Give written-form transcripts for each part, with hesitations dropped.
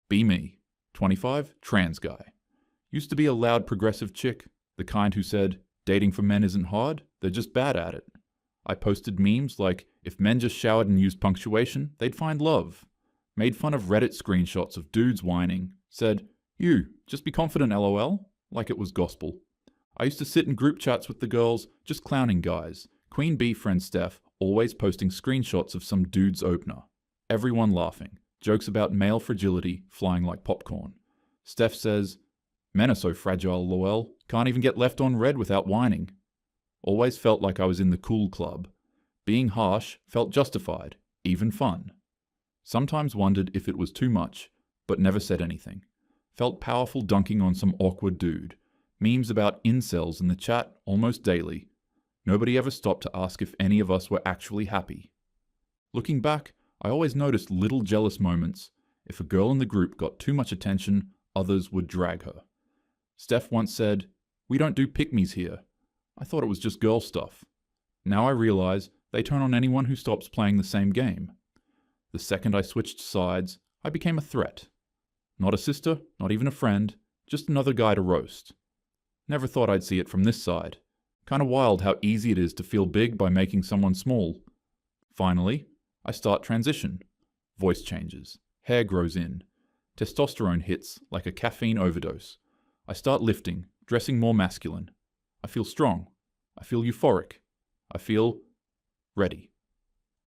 Be me. 25, trans guy. Used to be a loud progressive chick, the kind who said, dating for men isn't hard, they're just bad at it. I posted memes like, if men just showered and used punctuation, they'd find love. Made fun of Reddit screenshots of dudes whining. Said, you, just be confident lol, like it was gospel. I used to sit in group chats with the girls, just clowning guys. Queen Bee friend Steph, always posting screenshots of some dude's opener. Everyone laughing. Jokes about male fragility, flying like popcorn. Steph says, men are so fragile lol, can't even get left on red without whining. Always felt like I was in the cool club. Being harsh felt justified, even fun. Sometimes wondered if it was too much, but never said anything. Felt powerful dunking on some awkward dude. Memes about incels in the chat almost daily. Nobody ever stopped to ask if any of us were actually happy. Looking back, I always noticed little jealous moments. If a girl in the group got too much attention, others would drag her. Steph once said, "We don't do pick-me's here." I thought it was just girl stuff. Now I realize they turn on anyone who stops playing the same game. The second I switched sides, I became a threat. Not a sister, not even a friend, just another guy to roast. Never thought I'd see it from this side. Kinda wild how easy it is to feel big by making someone small. Finally, I start transition. Voice changes. Hair grows in. Testosterone hits like a caffeine overdose. I start lifting, dressing more masculine. I feel strong. I feel euphoric. I feel ready.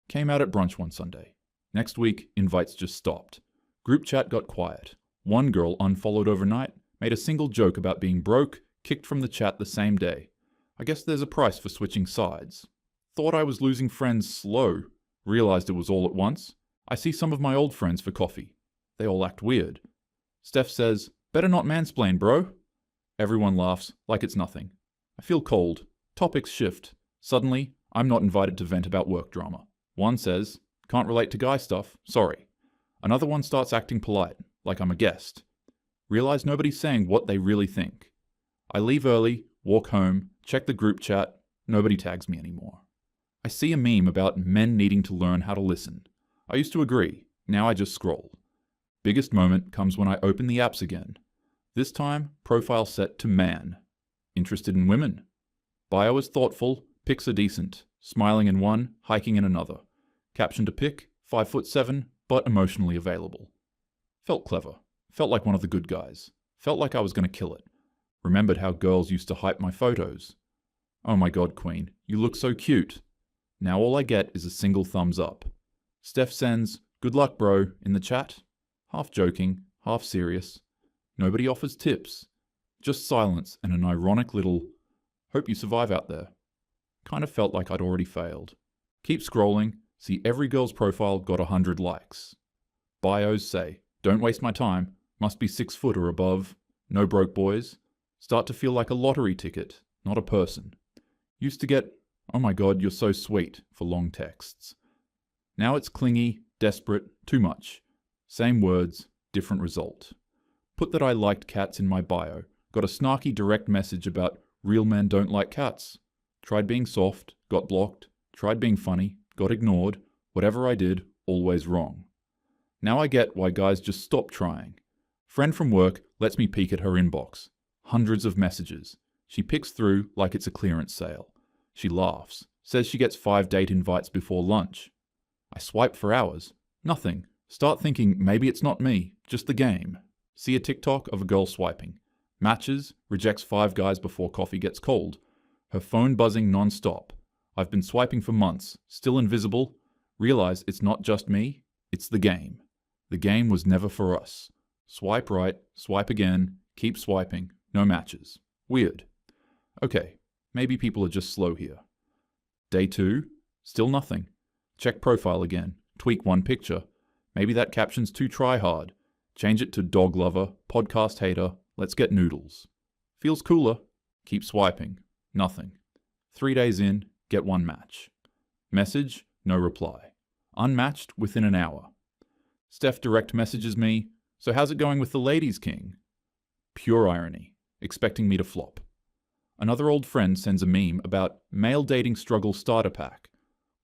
Came out at brunch one Sunday. Next week, invites just stopped. Group chat got quiet. One girl unfollowed overnight, made a single joke about being broke, kicked from the chat the same day. I guess there's a price for switching sides. Thought I was losing friends slow. Realized it was all at once. I see some of my old friends for coffee. They all act weird. Steph says, "Better not mansplain, bro." Everyone laughs like it's nothing. I feel cold. Topics shift. Suddenly, I'm not invited to vent about work drama. One says, "Can't relate to guy stuff, sorry." Another one starts acting polite, like I'm a guest. Realize nobody's saying what they really think. I leave early, walk home, check the group chat, nobody tags me anymore. I see a meme about men needing to learn how to listen. I used to agree, now I just scroll. Biggest moment comes when I open the apps again. This time, profile set to man. Interested in women. Bio is thoughtful, pics are decent, smiling in one, hiking in another. Caption to pic, 5'7", but emotionally available. Felt clever. Felt like one of the good guys. Felt like I was going to kill it. Remembered how girls used to hype my photos. Oh my god, Queen, you look so cute. Now all I get is a single thumbs up. Steph sends, "Good luck, bro," in the chat. Half joking, half serious. Nobody offers tips. Just silence and an ironic little, "Hope you survive out there." Kind of felt like I'd already failed. Keep scrolling, see every girl's profile got 100 likes. Bios say, "Don't waste my time, must be 6 foot or above, no broke boys." Start to feel like a lottery ticket, not a person. Used to get, "Oh my god, you're so sweet," for long texts. Now it's clingy, desperate, too much. Same words, different result. Put that I liked cats in my bio, got a snarky direct message about real men don't like cats. Tried being soft, got blocked. Tried being funny, got ignored. Whatever I did, always wrong. Now I get why guys just stop trying. Friend from work lets me peek at her inbox. Hundreds of messages. She picks through like it's a clearance sale. She laughs, says she gets 5 date invites before lunch. I swipe for hours. Nothing. Start thinking maybe it's not me, just the game. See a TikTok of a girl swiping. Matches, rejects 5 guys before coffee gets cold. Her phone buzzing non-stop. I've been swiping for months, still invisible. Realize it's not just me, it's the game. The game was never for us. Swipe right, swipe again, keep swiping, no matches. Weird. Okay, maybe people are just slow here. Day 2, still nothing. Check profile again, tweak one picture. Maybe that caption's too try-hard. Change it to dog lover, podcast hater, let's get noodles. Feels cooler. Keep swiping. Nothing. 3 days in, get 1 match. Message, no reply. Unmatched within an hour. Steph direct messages me, "So how's it going with the ladies' king?" Pure irony, expecting me to flop. Another old friend sends a meme about male dating struggle starter pack.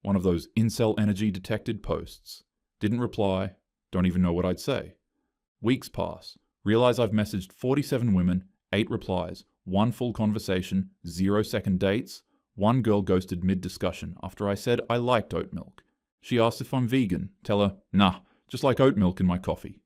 One of those incel energy detected posts. Didn't reply, don't even know what I'd say. Weeks pass. Realize I've messaged 47 women, 8 replies, 1 full conversation, 0-second dates. One girl ghosted mid-discussion after I said I liked oat milk. She asked if I'm vegan. Tell her, nah, just like oat milk in my coffee.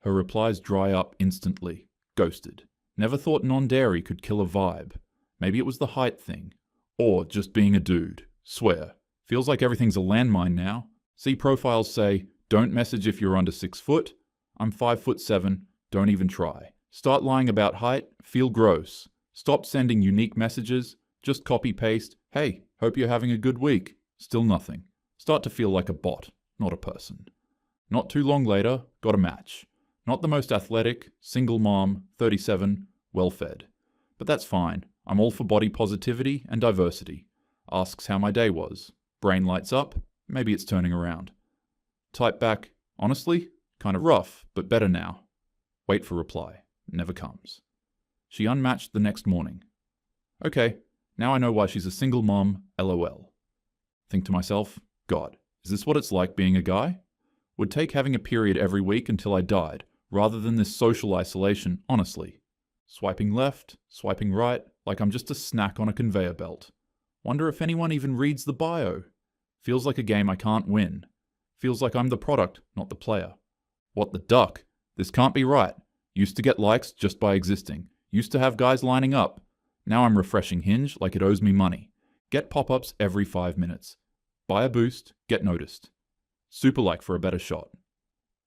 Her replies dry up instantly. Ghosted. Never thought non-dairy could kill a vibe. Maybe it was the height thing. Or just being a dude. Swear. Feels like everything's a landmine now. See profiles say, don't message if you're under 6 foot. I'm 5'7", don't even try. Start lying about height, feel gross. Stop sending unique messages, just copy-paste, hey, hope you're having a good week. Still nothing. Start to feel like a bot, not a person. Not too long later, got a match. Not the most athletic, single mom, 37, well-fed. But that's fine. I'm all for body positivity and diversity. Asks how my day was. Brain lights up, maybe it's turning around. Type back, honestly, kind of rough, but better now. Wait for reply. Never comes. She unmatched the next morning. Okay, now I know why she's a single mom, LOL. Think to myself, God, is this what it's like being a guy? Would take having a period every week until I died, rather than this social isolation, honestly. Swiping left, swiping right, like I'm just a snack on a conveyor belt. Wonder if anyone even reads the bio. Feels like a game I can't win. Feels like I'm the product, not the player. What the duck? This can't be right. Used to get likes just by existing. Used to have guys lining up. Now I'm refreshing Hinge like it owes me money. Get pop-ups every 5 minutes. Buy a boost, get noticed. Super like for a better shot.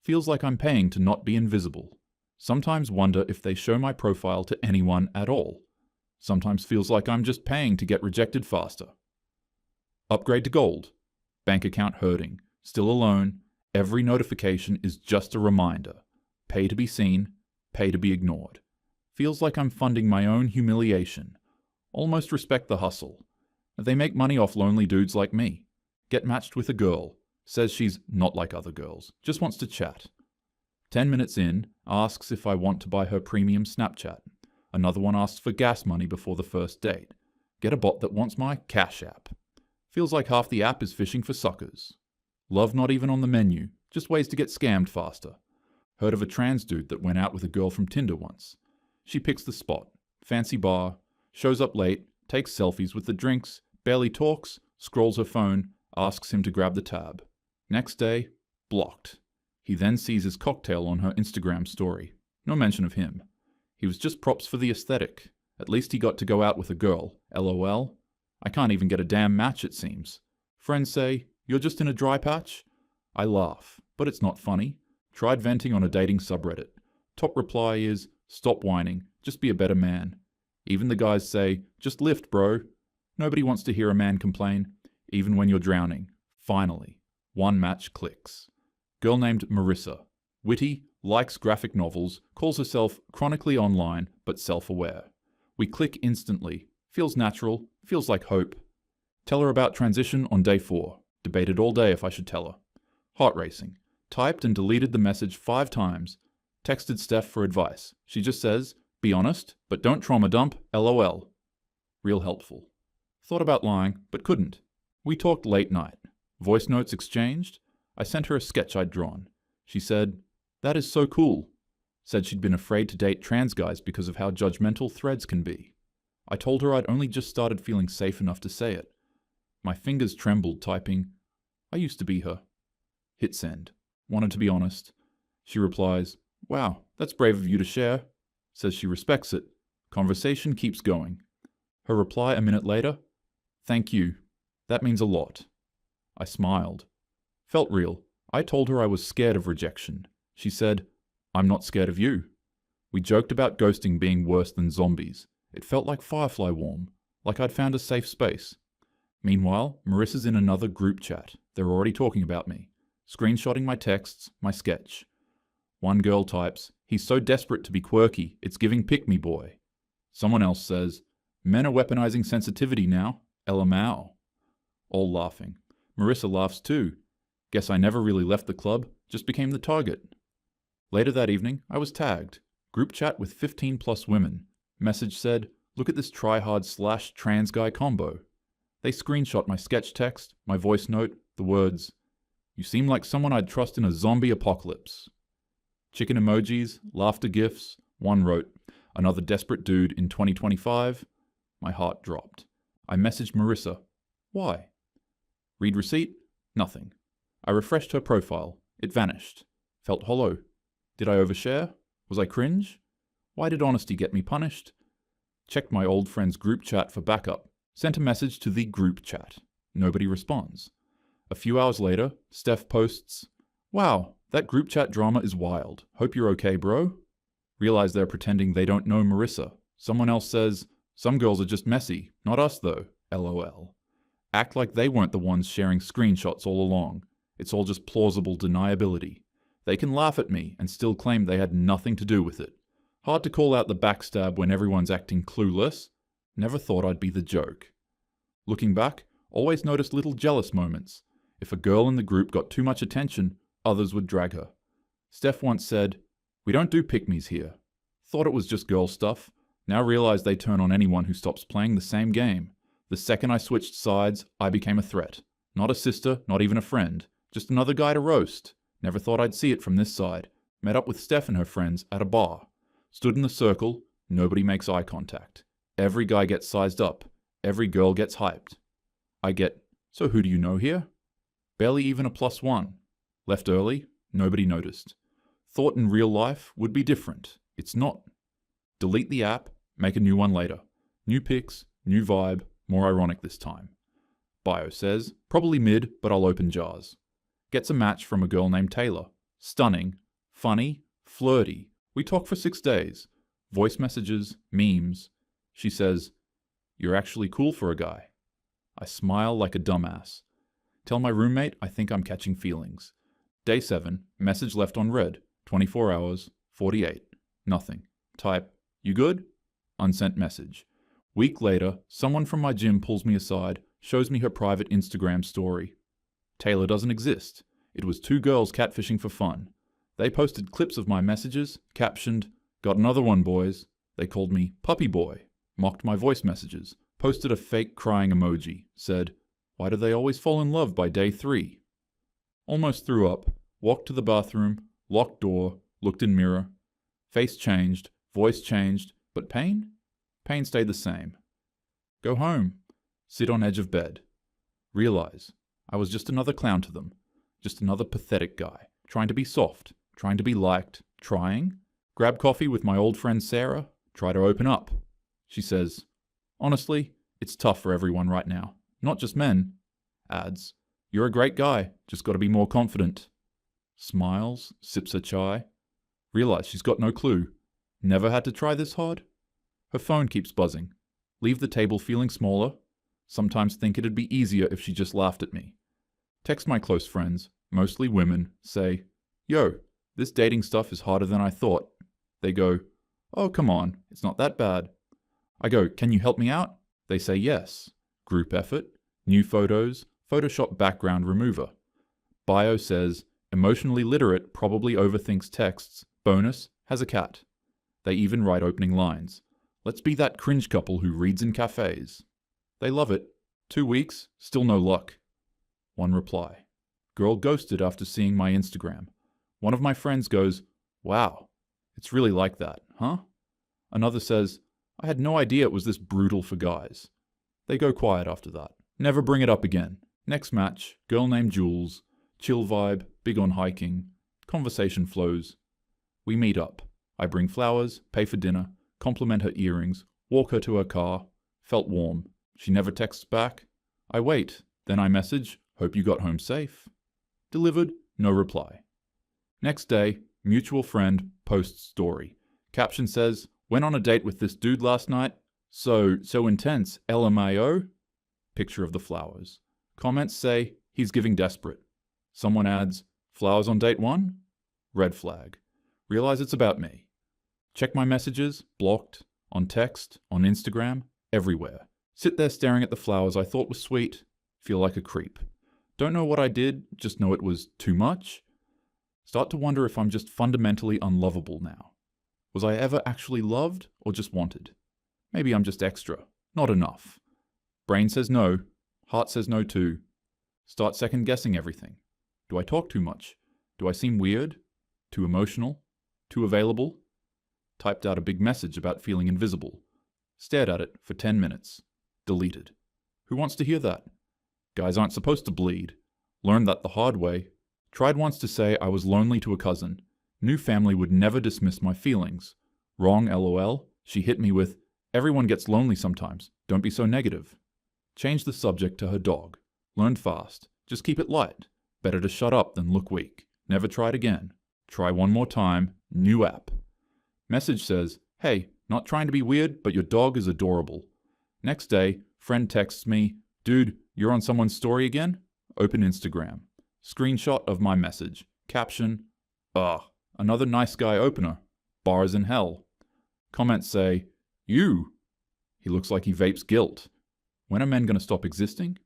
Feels like I'm paying to not be invisible. Sometimes wonder if they show my profile to anyone at all. Sometimes feels like I'm just paying to get rejected faster. Upgrade to gold. Bank account hurting. Still alone. Every notification is just a reminder. Pay to be seen. Pay to be ignored. Feels like I'm funding my own humiliation. Almost respect the hustle. They make money off lonely dudes like me. Get matched with a girl. Says she's not like other girls. Just wants to chat. 10 minutes in, asks if I want to buy her premium Snapchat. Another one asks for gas money before the first date. Get a bot that wants my Cash App. Feels like half the app is fishing for suckers. Love not even on the menu, just ways to get scammed faster. Heard of a trans dude that went out with a girl from Tinder once. She picks the spot. Fancy bar. Shows up late. Takes selfies with the drinks. Barely talks. Scrolls her phone. Asks him to grab the tab. Next day, blocked. He then sees his cocktail on her Instagram story. No mention of him. He was just props for the aesthetic. At least he got to go out with a girl. LOL. I can't even get a damn match, it seems. Friends say, you're just in a dry patch? I laugh, but it's not funny. Tried venting on a dating subreddit. Top reply is, stop whining, just be a better man. Even the guys say, just lift, bro. Nobody wants to hear a man complain, even when you're drowning. Finally, one match clicks. Girl named Marissa. Witty, likes graphic novels, calls herself chronically online, but self-aware. We click instantly. Feels natural, feels like hope. Tell her about transition on day 4. Debated all day if I should tell her. Heart racing. Typed and deleted the message 5 times. Texted Steph for advice. She just says, be honest, but don't trauma dump, LOL. Real helpful. Thought about lying, but couldn't. We talked late night. Voice notes exchanged. I sent her a sketch I'd drawn. She said, that is so cool. Said she'd been afraid to date trans guys because of how judgmental threads can be. I told her I'd only just started feeling safe enough to say it. My fingers trembled typing, I used to be her. Hit send. Wanted to be honest. She replies, wow, that's brave of you to share. Says she respects it. Conversation keeps going. Her reply a minute later, thank you. That means a lot. I smiled. Felt real. I told her I was scared of rejection. She said, I'm not scared of you. We joked about ghosting being worse than zombies. It felt like Firefly warm, like I'd found a safe space. Meanwhile, Marissa's in another group chat. They're already talking about me. Screenshotting my texts, my sketch. One girl types, he's so desperate to be quirky, it's giving pick-me boy. Someone else says, men are weaponizing sensitivity now, LMAO. All laughing. Marissa laughs too. Guess I never really left the club, just became the target. Later that evening, I was tagged. Group chat with 15 plus women. Message said, look at this tryhard/trans guy combo. They screenshot my sketch text, my voice note, the words, you seem like someone I'd trust in a zombie apocalypse. Chicken emojis, laughter gifs. One wrote, "Another desperate dude in 2025. My heart dropped. I messaged Marissa. Why? Read receipt? Nothing. I refreshed her profile. It vanished. Felt hollow. Did I overshare? Was I cringe? Why did honesty get me punished? Checked my old friend's group chat for backup. Sent a message to the group chat. Nobody responds. A few hours later, Steph posts, "Wow, that group chat drama is wild. Hope you're okay, bro." Realize they're pretending they don't know Marissa. Someone else says, "Some girls are just messy. Not us, though. LOL." Act like they weren't the ones sharing screenshots all along. It's all just plausible deniability. They can laugh at me and still claim they had nothing to do with it. Hard to call out the backstab when everyone's acting clueless. Never thought I'd be the joke. Looking back, always noticed little jealous moments. If a girl in the group got too much attention, others would drag her. Steph once said, "We don't do pick-me's here." Thought it was just girl stuff. Now realize they turn on anyone who stops playing the same game. The second I switched sides, I became a threat. Not a sister, not even a friend. Just another guy to roast. Never thought I'd see it from this side. Met up with Steph and her friends at a bar. Stood in the circle, nobody makes eye contact. Every guy gets sized up. Every girl gets hyped. I get, "So who do you know here?" Barely even a +1. Left early, nobody noticed. Thought in real life would be different. It's not. Delete the app, make a new one later. New pics, new vibe, more ironic this time. Bio says, "Probably mid, but I'll open jars." Gets a match from a girl named Taylor. Stunning, funny, flirty. We talk for 6 days. Voice messages, memes. She says, "You're actually cool for a guy." I smile like a dumbass. Tell my roommate I think I'm catching feelings. Day 7, message left on read. 24 hours, 48. Nothing. Type, "You good?" Unsent message. Week later, someone from my gym pulls me aside, shows me her private Instagram story. Taylor doesn't exist. It was 2 girls catfishing for fun. They posted clips of my messages, captioned, "Got another one, boys." They called me Puppy Boy, mocked my voice messages, posted a fake crying emoji, said, "Why do they always fall in love by day 3? Almost threw up, walked to the bathroom, locked door, looked in mirror. Face changed, voice changed, but pain? Pain stayed the same. Go home. Sit on edge of bed. Realize I was just another clown to them. Just another pathetic guy. Trying to be soft. Trying to be liked. Trying. Grab coffee with my old friend Sarah. Try to open up. She says, "Honestly, it's tough for everyone right now. Not just men." Adds, "You're a great guy. Just gotta be more confident." Smiles, sips her chai. Realize she's got no clue. Never had to try this hard? Her phone keeps buzzing. Leave the table feeling smaller. Sometimes think it'd be easier if she just laughed at me. Text my close friends, mostly women, say, "Yo, this dating stuff is harder than I thought." They go, "Oh, come on, it's not that bad." I go, "Can you help me out?" They say yes. Group effort, new photos, Photoshop background remover. Bio says, emotionally literate probably overthinks texts. Bonus, has a cat. They even write opening lines. Let's be that cringe couple who reads in cafes. They love it. 2 weeks, still no luck. One reply. Girl ghosted after seeing my Instagram. One of my friends goes, "Wow, it's really like that, huh?" Another says, "I had no idea it was this brutal for guys." They go quiet after that. Never bring it up again. Next match, girl named Jules. Chill vibe, big on hiking. Conversation flows. We meet up. I bring flowers, pay for dinner, compliment her earrings, walk her to her car. Felt warm. She never texts back. I wait. Then I message, "Hope you got home safe." Delivered, no reply. Next day, mutual friend posts story. Caption says, "Went on a date with this dude last night. So intense, LMAO." Picture of the flowers. Comments say, "He's giving desperate." Someone adds, "Flowers on date 1? Red flag. Realize it's about me. Check my messages, blocked, on text, on Instagram, everywhere. Sit there staring at the flowers I thought were sweet, feel like a creep. Don't know what I did, just know it was too much. Start to wonder if I'm just fundamentally unlovable now. Was I ever actually loved or just wanted? Maybe I'm just extra, not enough. Brain says no, heart says no too. Start second guessing everything. Do I talk too much? Do I seem weird? Too emotional? Too available? Typed out a big message about feeling invisible. Stared at it for 10 minutes. Deleted. Who wants to hear that? Guys aren't supposed to bleed. Learned that the hard way. Tried once to say I was lonely to a cousin. Knew family would never dismiss my feelings. Wrong, lol. She hit me with, everyone gets lonely sometimes. Don't be so negative. Changed the subject to her dog. Learned fast. Just keep it light. Better to shut up than look weak. Never tried again. Try one more time. New app. Message says, hey, not trying to be weird, but your dog is adorable. Next day, friend texts me, dude, you're on someone's story again? Open Instagram. Screenshot of my message. Caption, another nice guy opener. Bars in hell. Comments say, you. He looks like he vapes guilt. When are men going to stop existing?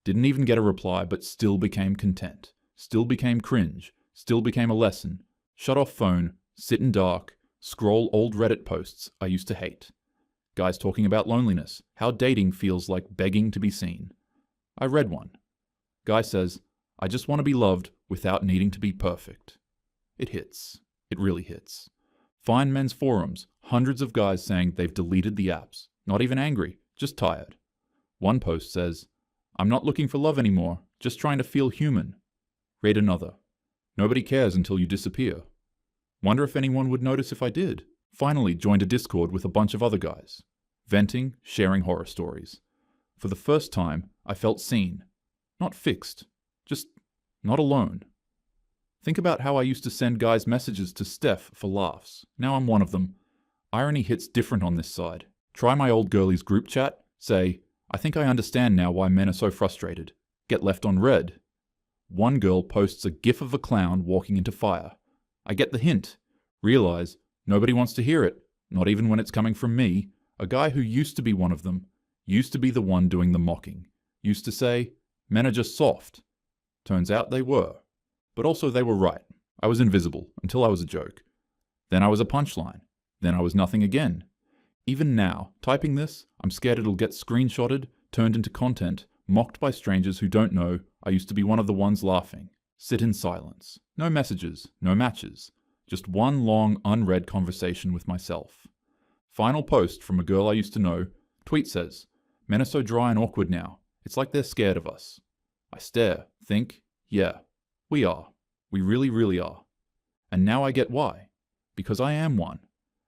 Didn't even get a reply, but still became content. Still became cringe. Still became a lesson. Shut off phone. Sit in dark. Scroll old Reddit posts I used to hate. Guys talking about loneliness. How dating feels like begging to be seen. I read one. Guy says, I just want to be loved without needing to be perfect. It hits. It really hits. Find men's forums. Hundreds of guys saying they've deleted the apps. Not even angry. Just tired. One post says, I'm not looking for love anymore. Just trying to feel human. Read another. Nobody cares until you disappear. Wonder if anyone would notice if I did. Finally joined a Discord with a bunch of other guys. Venting, sharing horror stories. For the first time, I felt seen. Not fixed. Just not alone. Think about how I used to send guys messages to Steph for laughs. Now I'm one of them. Irony hits different on this side. Try my old girlies group chat. Say, I think I understand now why men are so frustrated. Get left on red. One girl posts a gif of a clown walking into fire. I get the hint. Realize nobody wants to hear it, not even when it's coming from me, a guy who used to be one of them, used to be the one doing the mocking, used to say, men are just soft. Turns out they were. But also they were right. I was invisible, until I was a joke. Then I was a punchline. Then I was nothing again. Even now, typing this, I'm scared it'll get screenshotted, turned into content, mocked by strangers who don't know I used to be one of the ones laughing. Sit in silence. No messages, no matches. Just one long, unread conversation with myself. Final post from a girl I used to know. Tweet says, men are so dry and awkward now. It's like they're scared of us. I stare, think, yeah, we are. We really, really are. And now I get why. Because I am one.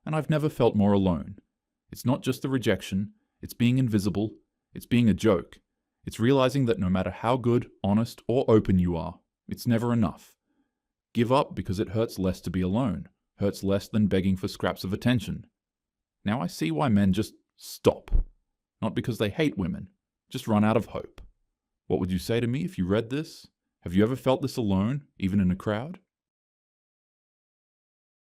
And I've never felt more alone. It's not just the rejection. It's being invisible. It's being a joke. It's realizing that no matter how good, honest, or open you are, it's never enough. Give up because it hurts less to be alone. Hurts less than begging for scraps of attention. Now I see why men just stop. Not because they hate women. Just run out of hope. What would you say to me if you read this? Have you ever felt this alone, even in a crowd?